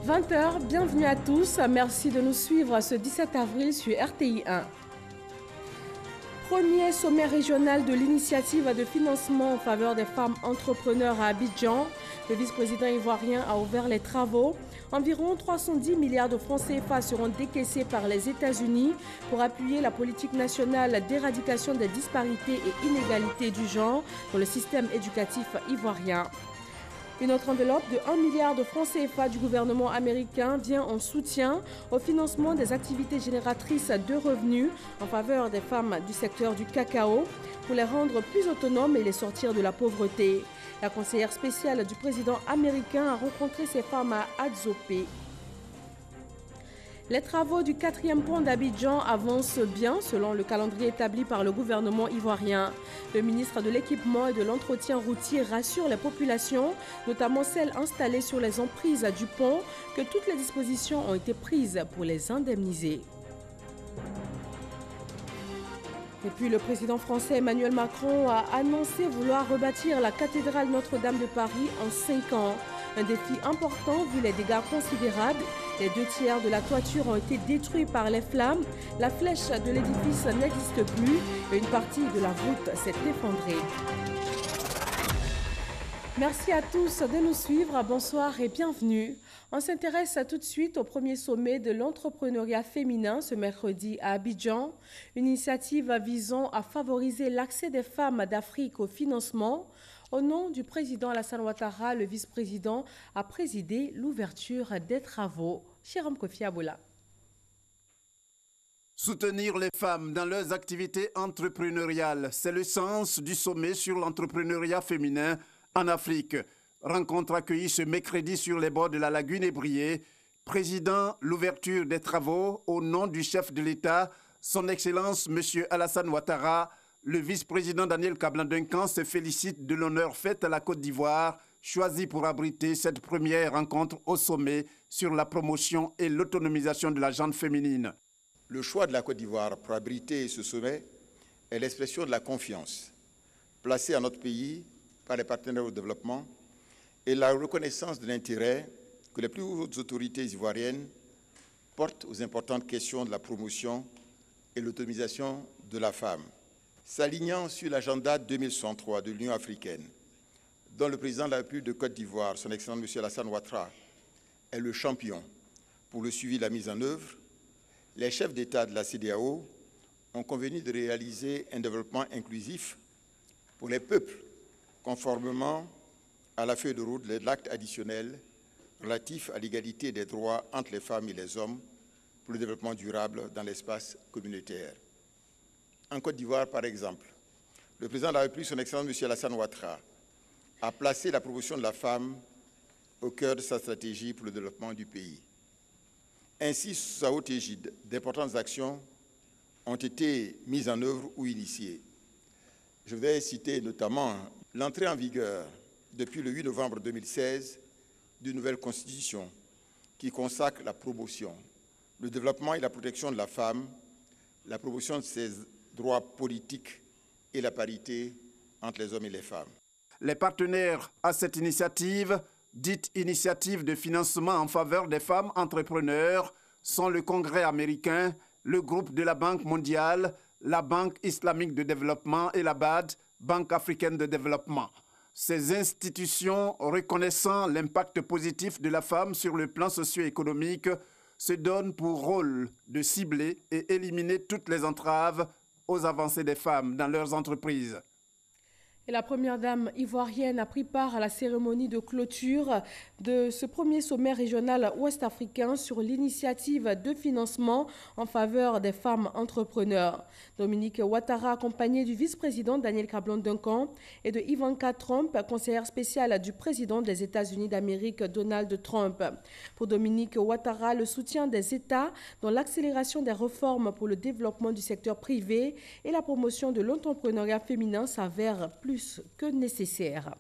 20h, bienvenue à tous. Merci de nous suivre ce 17 avril sur RTI 1. Premier sommet régional de l'initiative de financement en faveur des femmes entrepreneurs à Abidjan. Le vice-président ivoirien a ouvert les travaux. Environ 310 milliards de francs CFA seront décaissés par les États-Unis pour appuyer la politique nationale d'éradication des disparités et inégalités du genre dans le système éducatif ivoirien. Une autre enveloppe de 1 milliard de francs CFA du gouvernement américain vient en soutien au financement des activités génératrices de revenus en faveur des femmes du secteur du cacao pour les rendre plus autonomes et les sortir de la pauvreté. La conseillère spéciale du président américain a rencontré ces femmes à Adzopé. Les travaux du 4e pont d'Abidjan avancent bien selon le calendrier établi par le gouvernement ivoirien. Le ministre de l'Équipement et de l'Entretien routier rassure les populations, notamment celles installées sur les emprises du pont, que toutes les dispositions ont été prises pour les indemniser. Et puis le président français Emmanuel Macron a annoncé vouloir rebâtir la cathédrale Notre-Dame de Paris en 5 ans. Un défi important vu les dégâts considérables. Les 2 tiers de la toiture ont été détruits par les flammes. La flèche de l'édifice n'existe plus et une partie de la voûte s'est effondrée. Merci à tous de nous suivre. Bonsoir et bienvenue. On s'intéresse tout de suite au premier sommet de l'entrepreneuriat féminin ce mercredi à Abidjan. Une initiative visant à favoriser l'accès des femmes d'Afrique au financement. Au nom du président Alassane Ouattara, le vice-président a présidé l'ouverture des travaux. Chiram Kofi Aboula. Soutenir les femmes dans leurs activités entrepreneuriales, c'est le sens du sommet sur l'entrepreneuriat féminin en Afrique. Rencontre accueillie ce mercredi sur les bords de la lagune Ébrié. Président l'ouverture des travaux au nom du chef de l'État, son Excellence M. Alassane Ouattara. Le vice-président Daniel Kablan-Duncan se félicite de l'honneur fait à la Côte d'Ivoire, choisi pour abriter cette première rencontre au sommet sur la promotion et l'autonomisation de la gente féminine. Le choix de la Côte d'Ivoire pour abriter ce sommet est l'expression de la confiance placée à notre pays par les partenaires au développement et la reconnaissance de l'intérêt que les plus hautes autorités ivoiriennes portent aux importantes questions de la promotion et l'autonomisation de la femme. S'alignant sur l'agenda 2063 de l'Union africaine, dont le président de la République de Côte d'Ivoire, son Excellence M. Alassane Ouattara, est le champion pour le suivi de la mise en œuvre, les chefs d'État de la CEDEAO ont convenu de réaliser un développement inclusif pour les peuples, conformément à la feuille de route de l'acte additionnel relatif à l'égalité des droits entre les femmes et les hommes pour le développement durable dans l'espace communautaire. En Côte d'Ivoire, par exemple, le président de la République, son Excellence M. Alassane Ouattara, a placé la promotion de la femme au cœur de sa stratégie pour le développement du pays. Ainsi, sous sa haute égide, d'importantes actions ont été mises en œuvre ou initiées. Je voudrais citer notamment l'entrée en vigueur, depuis le 8 novembre 2016, d'une nouvelle constitution qui consacre la promotion, le développement et la protection de la femme, la promotion de ses droits politiques et la parité entre les hommes et les femmes. Les partenaires à cette initiative, dite initiative de financement en faveur des femmes entrepreneurs, sont le Congrès américain, le groupe de la Banque mondiale, la Banque islamique de développement et la BAD, Banque africaine de développement. Ces institutions, reconnaissant l'impact positif de la femme sur le plan socio-économique, se donnent pour rôle de cibler et éliminer toutes les entraves aux avancées des femmes dans leurs entreprises. Et la première dame ivoirienne a pris part à la cérémonie de clôture de ce premier sommet régional ouest-africain sur l'initiative de financement en faveur des femmes entrepreneurs. Dominique Ouattara, accompagné du vice-président Daniel Kablan-Duncan et de Ivanka Trump, conseillère spéciale du président des États-Unis d'Amérique, Donald Trump. Pour Dominique Ouattara, le soutien des États dans l'accélération des réformes pour le développement du secteur privé et la promotion de l'entrepreneuriat féminin s'avère plus que nécessaire.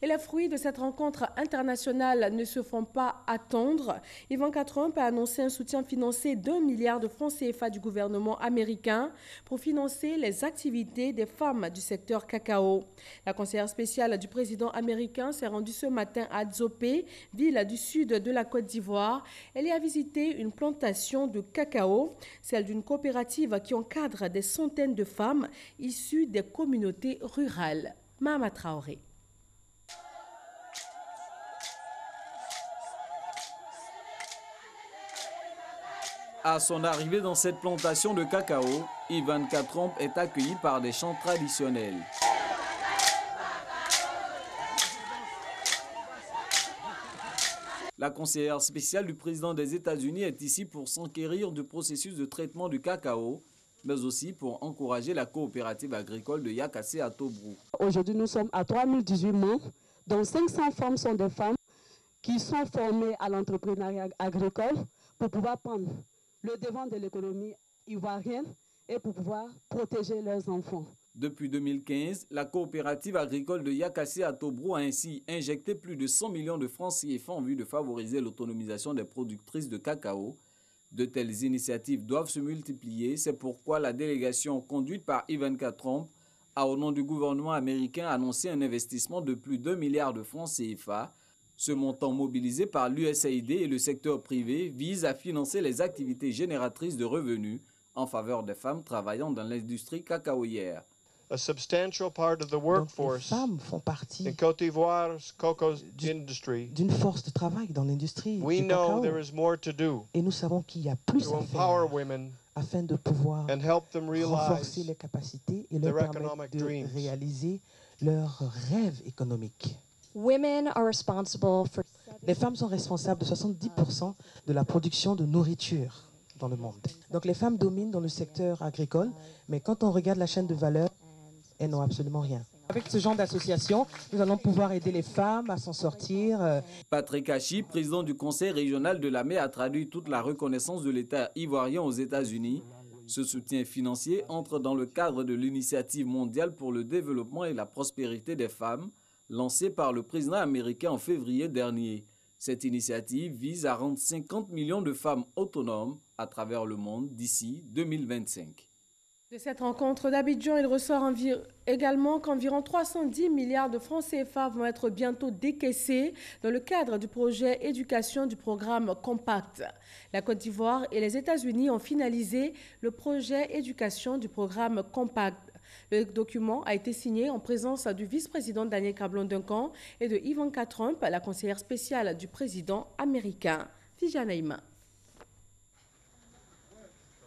Et les fruits de cette rencontre internationale ne se font pas attendre. Ivanka Trump a annoncé un soutien financier d'1 milliard de francs CFA du gouvernement américain pour financer les activités des femmes du secteur cacao. La conseillère spéciale du président américain s'est rendue ce matin à Dzopé, ville du sud de la Côte d'Ivoire. Elle y a visité une plantation de cacao, celle d'une coopérative qui encadre des centaines de femmes issues des communautés rurales. Mahama Traoré. À son arrivée dans cette plantation de cacao, Ivanka Trump est accueillie par des chants traditionnels. La conseillère spéciale du président des États-Unis est ici pour s'enquérir du processus de traitement du cacao, mais aussi pour encourager la coopérative agricole de Yakassé à Tobruk. Aujourd'hui, nous sommes à 3018 membres, dont 500 femmes sont des femmes qui sont formées à l'entrepreneuriat agricole pour pouvoir prendre le devant de l'économie ivoirienne et pour pouvoir protéger leurs enfants. Depuis 2015, la coopérative agricole de Yakassé à Tobruk a ainsi injecté plus de 100 millions de francs CFA en vue de favoriser l'autonomisation des productrices de cacao. De telles initiatives doivent se multiplier. C'est pourquoi la délégation conduite par Ivanka Trump a, au nom du gouvernement américain, annoncé un investissement de plus d'1 milliard de francs CFA. Ce montant mobilisé par l'USAID et le secteur privé vise à financer les activités génératrices de revenus en faveur des femmes travaillant dans l'industrie cacaoyère. A substantial part of the workforce les femmes font partie in Côte d'Ivoire's cocoa industry. D'une force de travail dans l'industrie We du know cacao. there is more to do Et nous savons qu'il y a plus to à empower faire women afin de pouvoir and help them renforcer realize les capacités et leur their permettre economic de dreams. réaliser leurs rêves économiques. Women are responsible for... Les femmes sont responsables de 70% de la production de nourriture dans le monde. Donc les femmes dominent dans le secteur agricole, mais quand on regarde la chaîne de valeur, elles n'ont absolument rien. Avec ce genre d'association, nous allons pouvoir aider les femmes à s'en sortir. Patrick Hachi, président du conseil régional de la mer, a traduit toute la reconnaissance de l'État ivoirien aux États-Unis. Ce soutien financier entre dans le cadre de l'initiative mondiale pour le développement et la prospérité des femmes, lancée par le président américain en février dernier. Cette initiative vise à rendre 50 millions de femmes autonomes à travers le monde d'ici 2025. De cette rencontre d'Abidjan, il ressort également qu'environ 310 milliards de francs CFA vont être bientôt décaissés dans le cadre du projet éducation du programme Compact. La Côte d'Ivoire et les États-Unis ont finalisé le projet éducation du programme Compact. Le document a été signé en présence du vice-président Daniel Cablon-Duncan et de Ivanka Trump, la conseillère spéciale du président américain. Fijanaïma.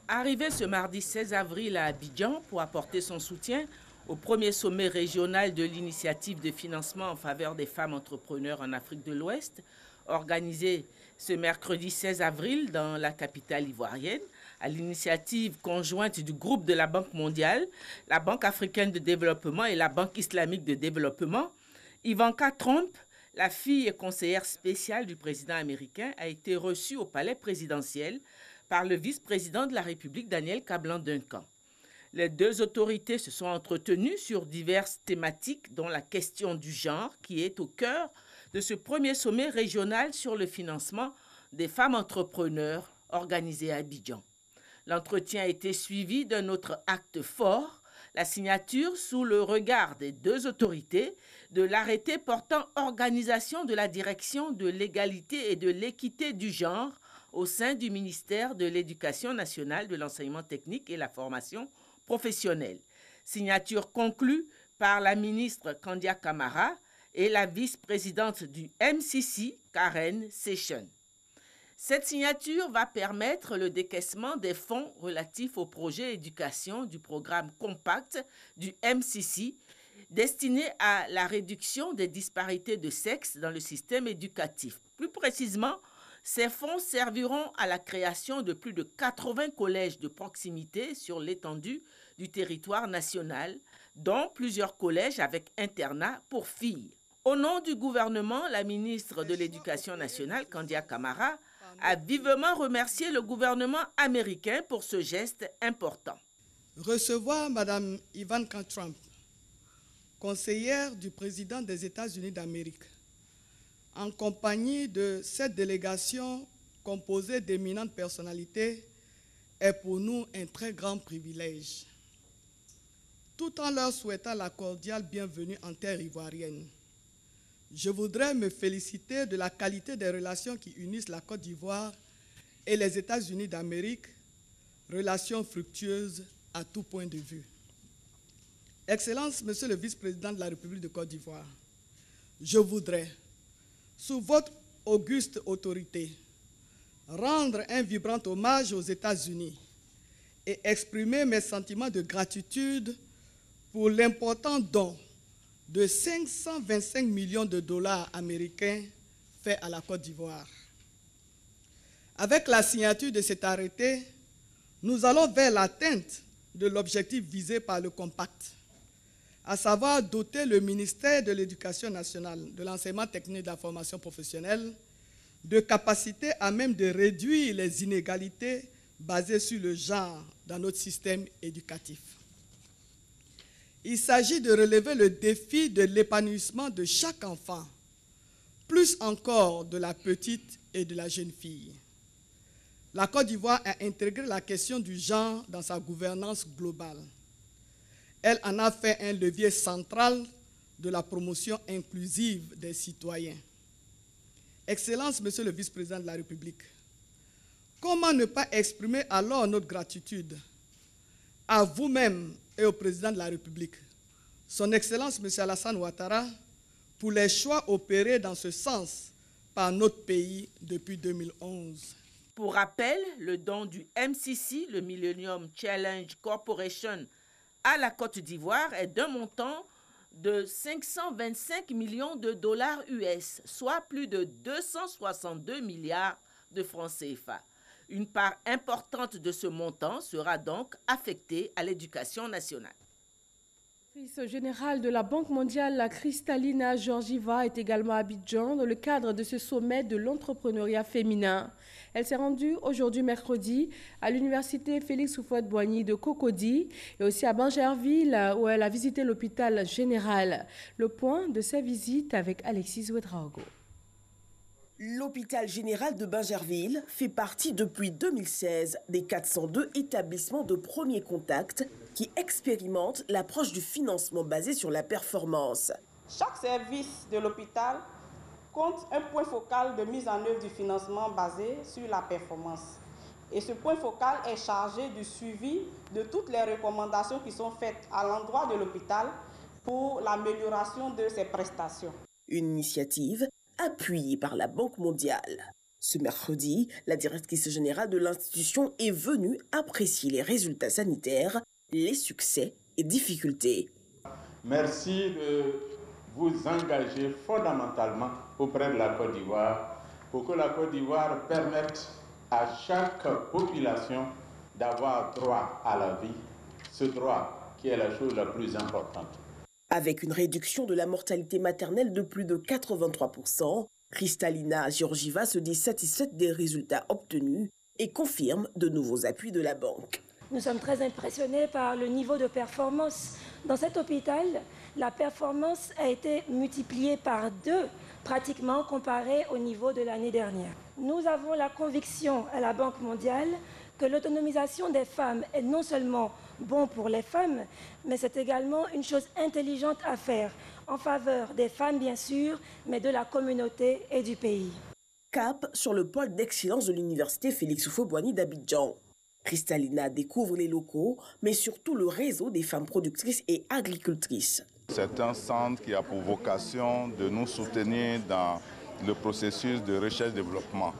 Arrivé ce mardi 16 avril à Abidjan pour apporter son soutien au premier sommet régional de l'initiative de financement en faveur des femmes entrepreneurs en Afrique de l'Ouest, organisé ce mercredi 16 avril dans la capitale ivoirienne, à l'initiative conjointe du groupe de la Banque mondiale, la Banque africaine de développement et la Banque islamique de développement, Ivanka Trump, la fille et conseillère spéciale du président américain, a été reçue au palais présidentiel par le vice-président de la République, Daniel Cablon-Duncan. Les deux autorités se sont entretenues sur diverses thématiques, dont la question du genre, qui est au cœur de ce premier sommet régional sur le financement des femmes entrepreneurs organisé à Abidjan. L'entretien a été suivi d'un autre acte fort, la signature sous le regard des deux autorités de l'arrêté portant organisation de la direction de l'égalité et de l'équité du genre au sein du ministère de l'Éducation nationale, de l'enseignement technique et la formation professionnelle. Signature conclue par la ministre Kandia Camara et la vice-présidente du MCC, Karen Session. Cette signature va permettre le décaissement des fonds relatifs au projet éducation du programme Compact du MCC, destiné à la réduction des disparités de sexe dans le système éducatif. Plus précisément, ces fonds serviront à la création de plus de 80 collèges de proximité sur l'étendue du territoire national, dont plusieurs collèges avec internat pour filles. Au nom du gouvernement, la ministre de l'Éducation nationale, Kandia Camara, a vivement remercié le gouvernement américain pour ce geste important. Recevoir Mme Ivanka Trump conseillère du président des États-Unis d'Amérique, en compagnie de cette délégation composée d'éminentes personnalités, est pour nous un très grand privilège. Tout en leur souhaitant la cordiale bienvenue en terre ivoirienne, je voudrais me féliciter de la qualité des relations qui unissent la Côte d'Ivoire et les États-Unis d'Amérique, relations fructueuses à tout point de vue. Excellence, Monsieur le vice-président de la République de Côte d'Ivoire, je voudrais, sous votre auguste autorité, rendre un vibrant hommage aux États-Unis et exprimer mes sentiments de gratitude pour l'important don de 525 millions de dollars américains fait à la Côte d'Ivoire. Avec la signature de cet arrêté, nous allons vers l'atteinte de l'objectif visé par le Compact, à savoir doter le ministère de l'Éducation nationale, de l'enseignement technique et de la formation professionnelle de capacités à même de réduire les inégalités basées sur le genre dans notre système éducatif. Il s'agit de relever le défi de l'épanouissement de chaque enfant, plus encore de la petite et de la jeune fille. La Côte d'Ivoire a intégré la question du genre dans sa gouvernance globale. Elle en a fait un levier central de la promotion inclusive des citoyens. Excellence, Monsieur le vice-président de la République, comment ne pas exprimer alors notre gratitude à vous-même et au président de la République, son Excellence M. Alassane Ouattara, pour les choix opérés dans ce sens par notre pays depuis 2011. Pour rappel, le don du MCC, le Millennium Challenge Corporation, à la Côte d'Ivoire est d'un montant de 525 millions de dollars US, soit plus de 262 milliards de francs CFA. Une part importante de ce montant sera donc affectée à l'éducation nationale. La directrice générale de la Banque mondiale, Kristalina Georgieva, est également à Abidjan dans le cadre de ce sommet de l'entrepreneuriat féminin. Elle s'est rendue aujourd'hui mercredi à l'université Félix Houphouët-Boigny de Cocody et aussi à Bangerville où elle a visité l'hôpital général. Le point de sa visite avec Alexis Ouedraogo. L'hôpital général de Bangerville fait partie depuis 2016 des 402 établissements de premier contact qui expérimentent l'approche du financement basé sur la performance. Chaque service de l'hôpital compte un point focal de mise en œuvre du financement basé sur la performance. Et ce point focal est chargé du suivi de toutes les recommandations qui sont faites à l'endroit de l'hôpital pour l'amélioration de ses prestations. Une initiative appuyée par la Banque mondiale. Ce mercredi, la directrice générale de l'institution est venue apprécier les résultats sanitaires, les succès et difficultés. Merci de vous engager fondamentalement auprès de la Côte d'Ivoire pour que la Côte d'Ivoire permette à chaque population d'avoir droit à la vie, ce droit qui est la chose la plus importante. Avec une réduction de la mortalité maternelle de plus de 83%, Kristalina Georgieva se dit satisfaite des résultats obtenus et confirme de nouveaux appuis de la banque. Nous sommes très impressionnés par le niveau de performance. Dans cet hôpital, la performance a été multipliée par 2, pratiquement comparée au niveau de l'année dernière. Nous avons la conviction à la Banque mondiale que l'autonomisation des femmes est non seulement bon pour les femmes, mais c'est également une chose intelligente à faire en faveur des femmes, bien sûr, mais de la communauté et du pays. Cap sur le pôle d'excellence de l'université Félix Houphouët-Boigny d'Abidjan. Kristalina découvre les locaux, mais surtout le réseau des femmes productrices et agricultrices. C'est un centre qui a pour vocation de nous soutenir dans le processus de recherche-développement.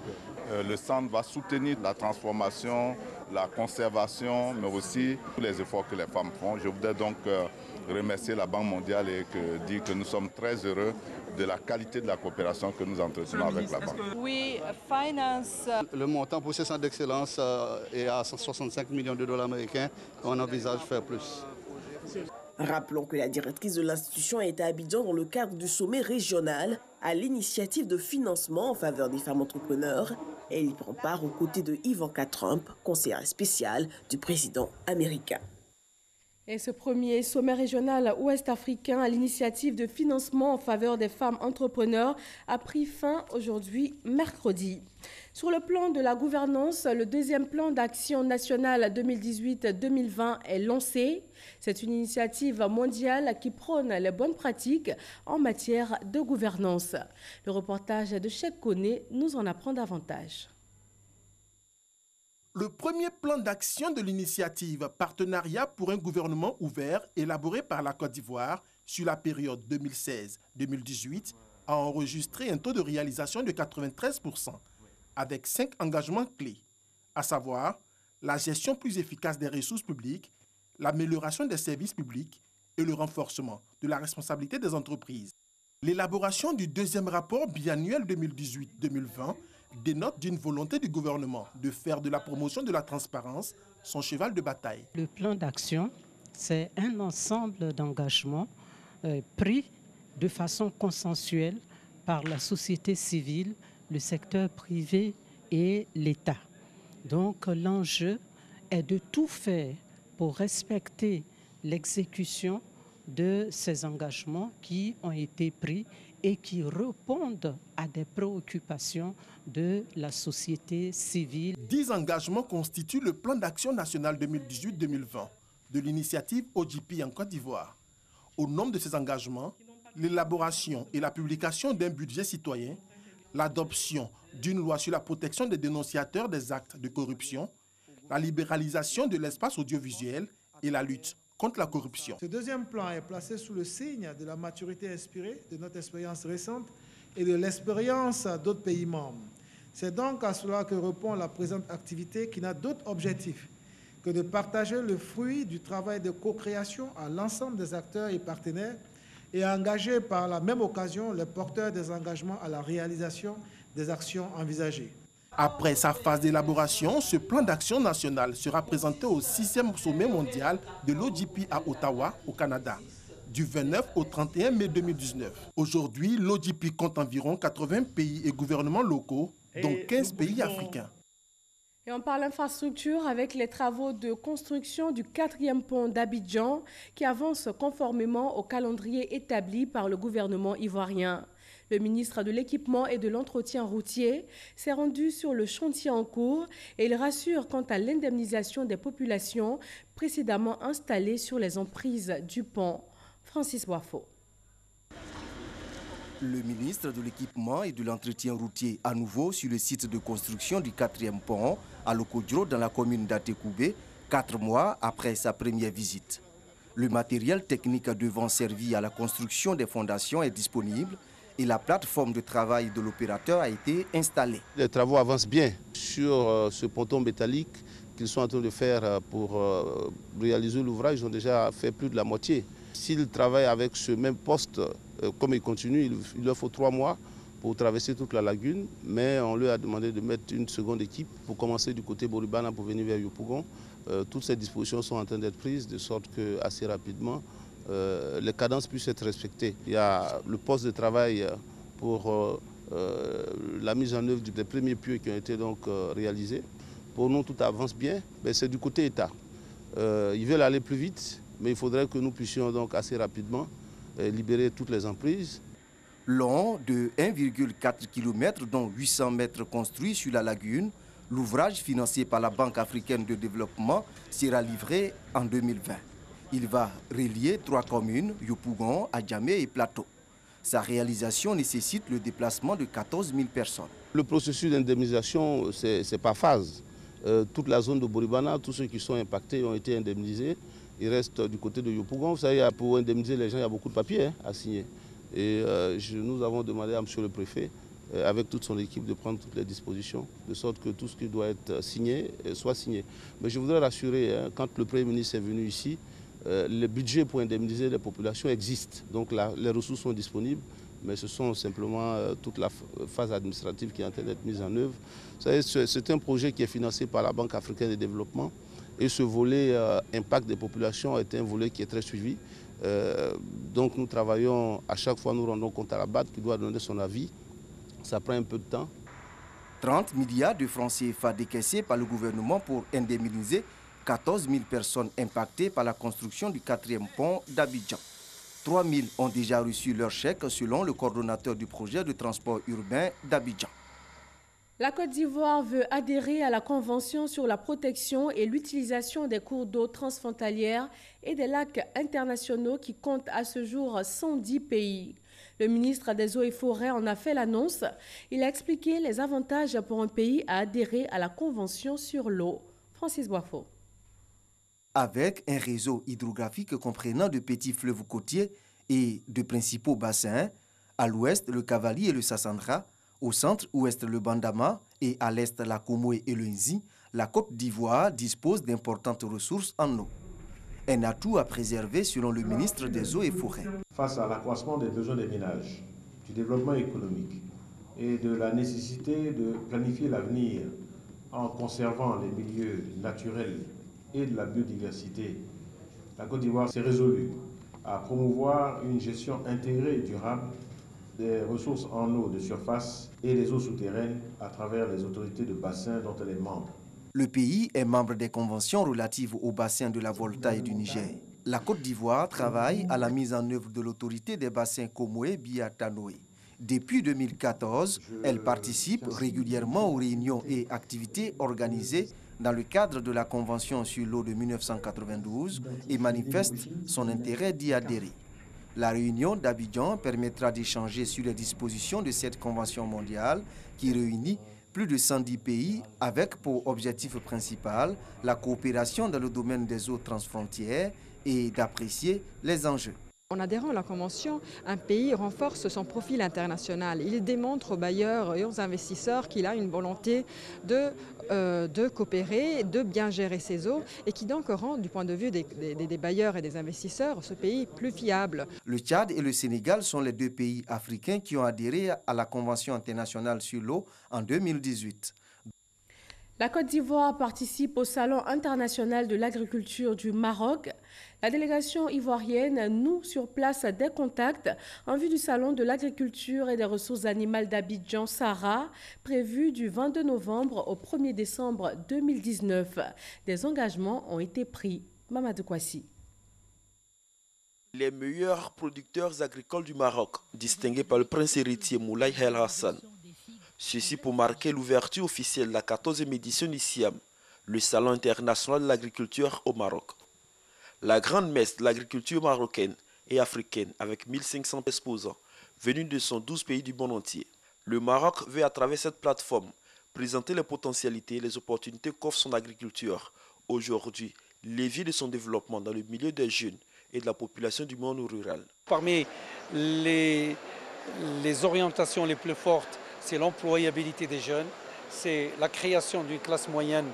Le centre va soutenir la transformation, la conservation, mais aussi tous les efforts que les femmes font. Je voudrais donc remercier la Banque mondiale et dire que nous sommes très heureux de la qualité de la coopération que nous entretenons avec la Banque. Oui, finance. Le montant pour ce centre d'excellence est à 165 millions de dollars américains. On envisage faire plus. Rappelons que la directrice de l'institution est à Abidjan dans le cadre du sommet régional à l'initiative de financement en faveur des femmes entrepreneurs. Elle y prend part aux côtés de Ivanka Trump, conseillère spéciale du président américain. Et ce premier sommet régional ouest-africain à l'initiative de financement en faveur des femmes entrepreneurs a pris fin aujourd'hui, mercredi. Sur le plan de la gouvernance, le deuxième plan d'action nationale 2018-2020 est lancé. C'est une initiative mondiale qui prône les bonnes pratiques en matière de gouvernance. Le reportage de Cheikh Koné nous en apprend davantage. Le premier plan d'action de l'initiative Partenariat pour un gouvernement ouvert, élaboré par la Côte d'Ivoire sur la période 2016-2018, a enregistré un taux de réalisation de 93%, avec 5 engagements clés, à savoir la gestion plus efficace des ressources publiques, l'amélioration des services publics et le renforcement de la responsabilité des entreprises. L'élaboration du deuxième rapport biannuel 2018-2020 dénote d'une volonté du gouvernement de faire de la promotion de la transparence son cheval de bataille. Le plan d'action, c'est un ensemble d'engagements pris de façon consensuelle par la société civile, le secteur privé et l'État. Donc l'enjeu est de tout faire pour respecter l'exécution de ces engagements qui ont été pris et qui répondent à des préoccupations de la société civile. 10 engagements constituent le plan d'action national 2018-2020 de l'initiative OGP en Côte d'Ivoire. Au nombre de ces engagements, l'élaboration et la publication d'un budget citoyen, l'adoption d'une loi sur la protection des dénonciateurs des actes de corruption, la libéralisation de l'espace audiovisuel et la lutte contre la corruption. Ce deuxième plan est placé sous le signe de la maturité inspirée de notre expérience récente et de l'expérience d'autres pays membres. C'est donc à cela que répond la présente activité qui n'a d'autre objectif que de partager le fruit du travail de co-création à l'ensemble des acteurs et partenaires et engager par la même occasion les porteurs des engagements à la réalisation des actions envisagées. Après sa phase d'élaboration, ce plan d'action national sera présenté au 6e sommet mondial de l'OGP à Ottawa, au Canada, du 29 au 31 mai 2019. Aujourd'hui, l'OGP compte environ 80 pays et gouvernements locaux, dont 15 pays africains. Et on parle infrastructure avec les travaux de construction du 4e pont d'Abidjan qui avancent conformément au calendrier établi par le gouvernement ivoirien. Le ministre de l'Équipement et de l'Entretien routier s'est rendu sur le chantier en cours et il rassure quant à l'indemnisation des populations précédemment installées sur les emprises du pont. Francis Wafo. Le ministre de l'Équipement et de l'Entretien routier à nouveau sur le site de construction du 4e pont à Lokodjo dans la commune d'Atekoubé, 4 mois après sa première visite. Le matériel technique devant servir à la construction des fondations est disponible et la plateforme de travail de l'opérateur a été installée. Les travaux avancent bien sur ce ponton métallique qu'ils sont en train de faire pour réaliser l'ouvrage. Ils ont déjà fait plus de la moitié. S'ils travaillent avec ce même poste, comme ils continuent, il leur faut 3 mois pour traverser toute la lagune, mais on leur a demandé de mettre une seconde équipe pour commencer du côté Boribana pour venir vers Yopougon. Toutes ces dispositions sont en train d'être prises de sorte que assez rapidement, les cadences puissent être respectées. Il y a le poste de travail pour la mise en œuvre des premiers pieux qui ont été donc réalisés. Pour nous, tout avance bien, mais c'est du côté État. Ils veulent aller plus vite, mais il faudrait que nous puissions donc assez rapidement libérer toutes les emprises. Long de 1,4 km, dont 800 mètres construits sur la lagune, l'ouvrage financé par la Banque africaine de développement sera livré en 2020. Il va relier 3 communes, Yopougon, Adjamé et Plateau. Sa réalisation nécessite le déplacement de 14 000 personnes. Le processus d'indemnisation, c'est par phase. Toute la zone de Boribana, tous ceux qui sont impactés ont été indemnisés. Il reste du côté de Yopougon. Vous savez, pour indemniser les gens, il y a beaucoup de papiers à signer. Et nous avons demandé à M. le préfet, avec toute son équipe, de prendre toutes les dispositions, de sorte que tout ce qui doit être signé soit signé. Mais je voudrais rassurer, quand le Premier ministre est venu ici, le budget pour indemniser les populations existe. Donc les ressources sont disponibles, mais ce sont simplement toute la phase administrative qui est en train d'être mise en œuvre. Vous savez, c'est un projet qui est financé par la Banque africaine de développement. Et ce volet impact des populations est un volet qui est très suivi. Donc nous travaillons, à chaque fois nous rendons compte à la BAD qui doit donner son avis. Ça prend un peu de temps. 30 milliards de francs CFA décaissés par le gouvernement pour indemniser 14 000 personnes impactées par la construction du 4e pont d'Abidjan. 3 000 ont déjà reçu leur chèque selon le coordonnateur du projet de transport urbain d'Abidjan. La Côte d'Ivoire veut adhérer à la Convention sur la protection et l'utilisation des cours d'eau transfrontalières et des lacs internationaux qui compte à ce jour 110 pays. Le ministre des Eaux et Forêts en a fait l'annonce. Il a expliqué les avantages pour un pays à adhérer à la Convention sur l'eau. Francis Boifo. Avec un réseau hydrographique comprenant de petits fleuves côtiers et de principaux bassins, à l'ouest le Cavali et le Sassandra, au centre-ouest le Bandama et à l'est la Comoé et le Nzi, la Côte d'Ivoire dispose d'importantes ressources en eau. Un atout à préserver selon le ministre des Eaux et Forêts. Face à l'accroissement des besoins des ménages, du développement économique et de la nécessité de planifier l'avenir en conservant les milieux naturels et de la biodiversité, la Côte d'Ivoire s'est résolue à promouvoir une gestion intégrée et durable des ressources en eau de surface et des eaux souterraines à travers les autorités de bassin dont elle est membre. Le pays est membre des conventions relatives au bassin de la Volta et du Niger. La Côte d'Ivoire travaille à la mise en œuvre de l'autorité des bassins Comoé-Biatanoé. Depuis 2014, elle participe régulièrement aux réunions et activités organisées dans le cadre de la Convention sur l'eau de 1992 et manifeste son intérêt d'y adhérer. La réunion d'Abidjan permettra d'échanger sur les dispositions de cette convention mondiale qui réunit plus de 110 pays avec pour objectif principal la coopération dans le domaine des eaux transfrontières et d'apprécier les enjeux. En adhérant à la Convention, un pays renforce son profil international. Il démontre aux bailleurs et aux investisseurs qu'il a une volonté de coopérer, de bien gérer ses eaux et qui donc rend, du point de vue des bailleurs et des investisseurs, ce pays plus fiable. Le Tchad et le Sénégal sont les deux pays africains qui ont adhéré à la Convention internationale sur l'eau en 2018. La Côte d'Ivoire participe au Salon international de l'agriculture du Maroc. La délégation ivoirienne noue sur place des contacts en vue du Salon de l'agriculture et des ressources animales d'Abidjan, Sahara, prévu du 22 novembre au 1er décembre 2019. Des engagements ont été pris. Mamadou Kwasi. Les meilleurs producteurs agricoles du Maroc, distingués par le prince héritier Moulay El Hassan. Ceci pour marquer l'ouverture officielle de la 14e édition du SIAM, le Salon international de l'agriculture au Maroc. La grande messe de l'agriculture marocaine et africaine avec 1500 exposants venus de 112 pays du monde entier. Le Maroc veut à travers cette plateforme présenter les potentialités et les opportunités qu'offre son agriculture aujourd'hui, levier de son développement dans le milieu des jeunes et de la population du monde rural. Parmi les orientations les plus fortes, c'est l'employabilité des jeunes, c'est la création d'une classe moyenne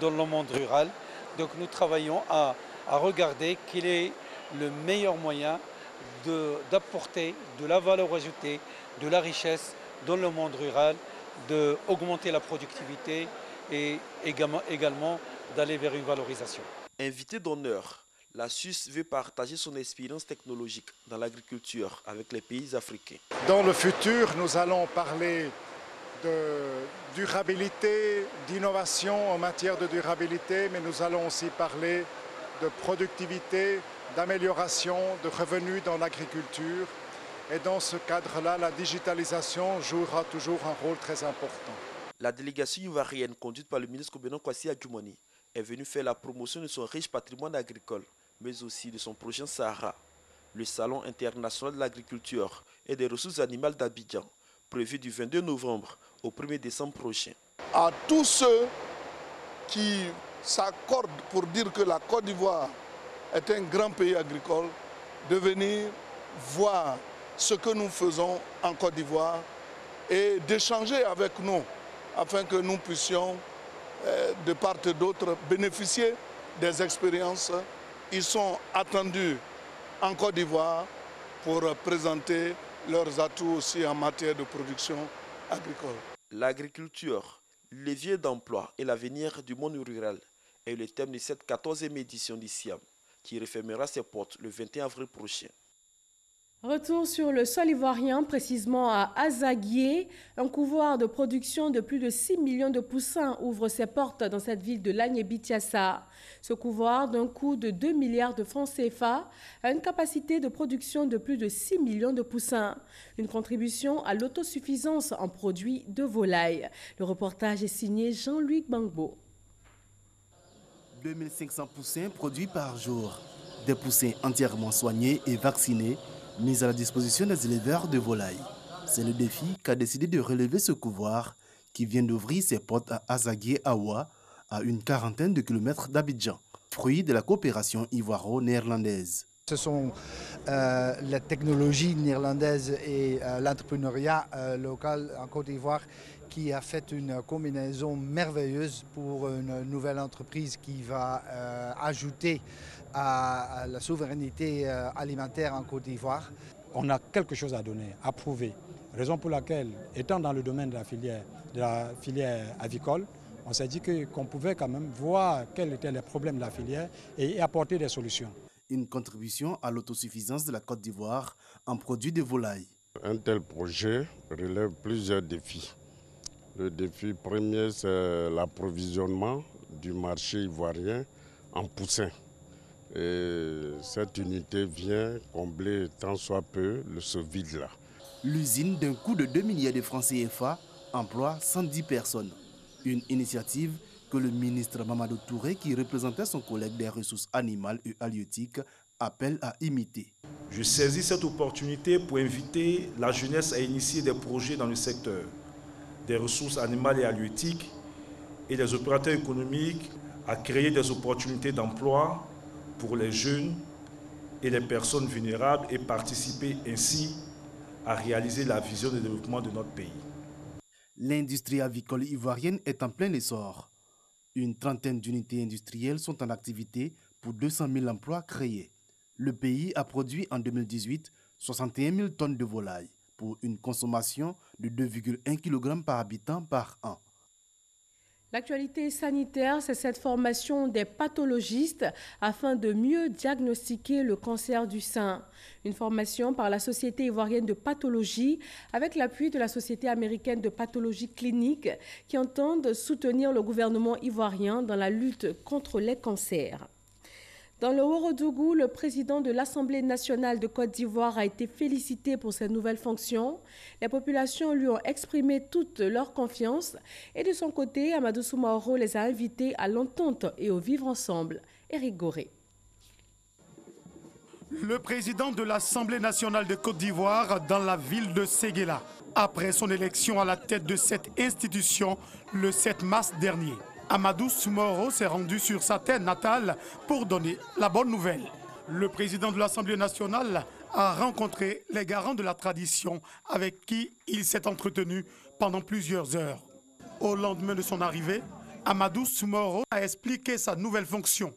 dans le monde rural. Donc nous travaillons à regarder quel est le meilleur moyen d'apporter de la valeur ajoutée, de la richesse dans le monde rural, d'augmenter la productivité et également d'aller vers une valorisation. Invité d'honneur, la Suisse veut partager son expérience technologique dans l'agriculture avec les pays africains. Dans le futur, nous allons parler de durabilité, d'innovation en matière de durabilité, mais nous allons aussi parler de productivité, d'amélioration, de revenus dans l'agriculture. Et dans ce cadre-là, la digitalisation jouera toujours un rôle très important. La délégation ivoirienne conduite par le ministre Kobenon Kwasi Adjoumani est venue faire la promotion de son riche patrimoine agricole, mais aussi de son prochain Sahara, le Salon international de l'agriculture et des ressources animales d'Abidjan, prévu du 22 novembre au 1er décembre prochain. À tous ceux qui s'accordent pour dire que la Côte d'Ivoire est un grand pays agricole, de venir voir ce que nous faisons en Côte d'Ivoire et d'échanger avec nous afin que nous puissions, de part et d'autre, bénéficier des expériences. Ils sont attendus en Côte d'Ivoire pour présenter leurs atouts aussi en matière de production agricole. L'agriculture, levier d'emploi et l'avenir du monde rural est le thème de cette 14e édition du SIAM qui refermera ses portes le 21 avril prochain. Retour sur le sol ivoirien, précisément à Azaguié. Un couloir de production de plus de 6 millions de poussins ouvre ses portes dans cette ville de l'Agnébitiassa. Ce couloir, d'un coût de 2 milliards de francs CFA, a une capacité de production de plus de 6 millions de poussins. Une contribution à l'autosuffisance en produits de volaille. Le reportage est signé Jean-Louis Gbangbo. 2500 poussins produits par jour. Des poussins entièrement soignés et vaccinés, mis à la disposition des éleveurs de volailles. C'est le défi qu'a décidé de relever ce couloir qui vient d'ouvrir ses portes à Azaguié-Awa, à une quarantaine de kilomètres d'Abidjan, fruit de la coopération ivoiro-néerlandaise. Ce sont les technologies néerlandaises et l'entrepreneuriat local en Côte d'Ivoire qui a fait une combinaison merveilleuse pour une nouvelle entreprise qui va ajouter à la souveraineté alimentaire en Côte d'Ivoire. On a quelque chose à donner, à prouver. Raison pour laquelle, étant dans le domaine de la filière avicole, on s'est dit qu'on pouvait quand même voir quels étaient les problèmes de la filière et apporter des solutions. Une contribution à l'autosuffisance de la Côte d'Ivoire en produits de volaille. Un tel projet relève plusieurs défis. Le défi premier, c'est l'approvisionnement du marché ivoirien en poussins. Et cette unité vient combler tant soit peu ce vide-là. L'usine d'un coût de 2 milliards de francs CFA emploie 110 personnes. Une initiative que le ministre Mamadou Touré, qui représentait son collègue des ressources animales et halieutiques, appelle à imiter. Je saisis cette opportunité pour inviter la jeunesse à initier des projets dans le secteur des ressources animales et halieutiques et les opérateurs économiques à créer des opportunités d'emploi pour les jeunes et les personnes vulnérables et participer ainsi à réaliser la vision de développement de notre pays. L'industrie avicole ivoirienne est en plein essor. Une trentaine d'unités industrielles sont en activité pour 200 000 emplois créés. Le pays a produit en 2018 61 000 tonnes de volailles pour une consommation de 2,1 kg par habitant par an. L'actualité sanitaire, c'est cette formation des pathologistes afin de mieux diagnostiquer le cancer du sein. Une formation par la Société ivoirienne de pathologie avec l'appui de la Société américaine de pathologie clinique qui entendent soutenir le gouvernement ivoirien dans la lutte contre les cancers. Dans le Ouagadougou, le président de l'Assemblée nationale de Côte d'Ivoire a été félicité pour ses nouvelles fonctions. Les populations lui ont exprimé toute leur confiance et de son côté, Amadou Soumaoro les a invités à l'entente et au vivre ensemble. Éric Goré. Le président de l'Assemblée nationale de Côte d'Ivoire dans la ville de Séguéla, après son élection à la tête de cette institution le 7 mars dernier. Amadou Soumaoro s'est rendu sur sa terre natale pour donner la bonne nouvelle. Le président de l'Assemblée nationale a rencontré les garants de la tradition avec qui il s'est entretenu pendant plusieurs heures. Au lendemain de son arrivée, Amadou Soumaoro a expliqué sa nouvelle fonction.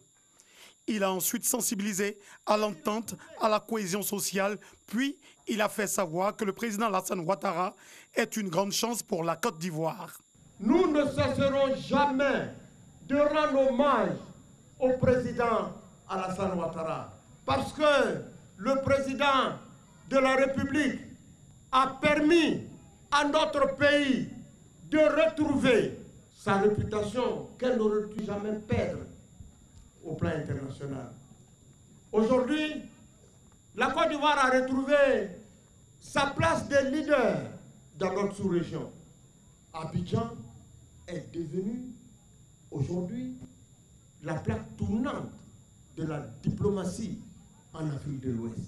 Il a ensuite sensibilisé à l'entente, à la cohésion sociale, puis il a fait savoir que le président Alassane Ouattara est une grande chance pour la Côte d'Ivoire. Nous ne cesserons jamais de rendre hommage au président Alassane Ouattara parce que le président de la République a permis à notre pays de retrouver sa réputation qu'elle n'aurait pu jamais perdre au plan international. Aujourd'hui, la Côte d'Ivoire a retrouvé sa place de leader dans notre sous-région. Abidjan est devenu aujourd'hui la plaque tournante de la diplomatie en Afrique de l'Ouest.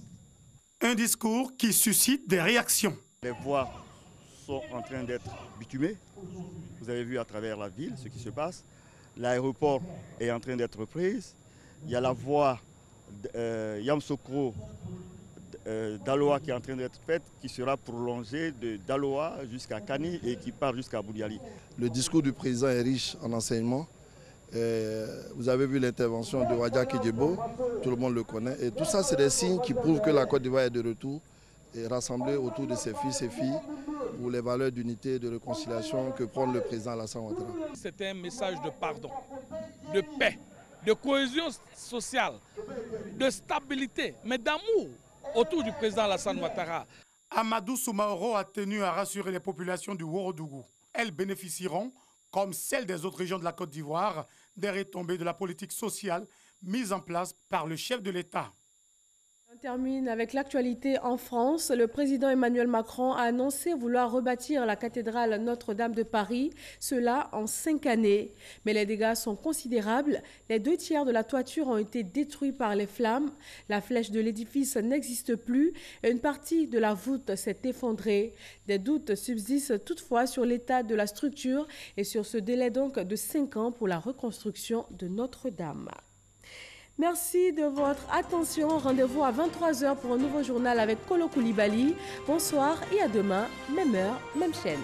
Un discours qui suscite des réactions. Les voies sont en train d'être bitumées. Vous avez vu à travers la ville ce qui se passe. L'aéroport est en train d'être prise. Il y a la voie Yamsokro d'Aloa qui est en train d'être faite, qui sera prolongée d'Aloa jusqu'à Kani et qui part jusqu'à Boudiali. Le discours du président est riche en enseignements. Vous avez vu l'intervention de Wadja Kedjebo, tout le monde le connaît. Et tout ça, c'est des signes qui prouvent que la Côte d'Ivoire est de retour et rassemblée autour de ses fils et filles pour les valeurs d'unité et de réconciliation que prône le président Alassane Ouattara. C'est un message de pardon, de paix, de cohésion sociale, de stabilité, mais d'amour autour du président Alassane Ouattara. Amadou Soumaoro a tenu à rassurer les populations du Ouorodougou. Elles bénéficieront, comme celles des autres régions de la Côte d'Ivoire, des retombées de la politique sociale mise en place par le chef de l'État. On termine avec l'actualité en France. Le président Emmanuel Macron a annoncé vouloir rebâtir la cathédrale Notre-Dame de Paris, cela en 5 années. Mais les dégâts sont considérables. Les 2 tiers de la toiture ont été détruits par les flammes. La flèche de l'édifice n'existe plus et une partie de la voûte s'est effondrée. Des doutes subsistent toutefois sur l'état de la structure et sur ce délai donc de 5 ans pour la reconstruction de Notre-Dame. Merci de votre attention. Rendez-vous à 23 h pour un nouveau journal avec Kolo Koulibaly. Bonsoir et à demain, même heure, même chaîne.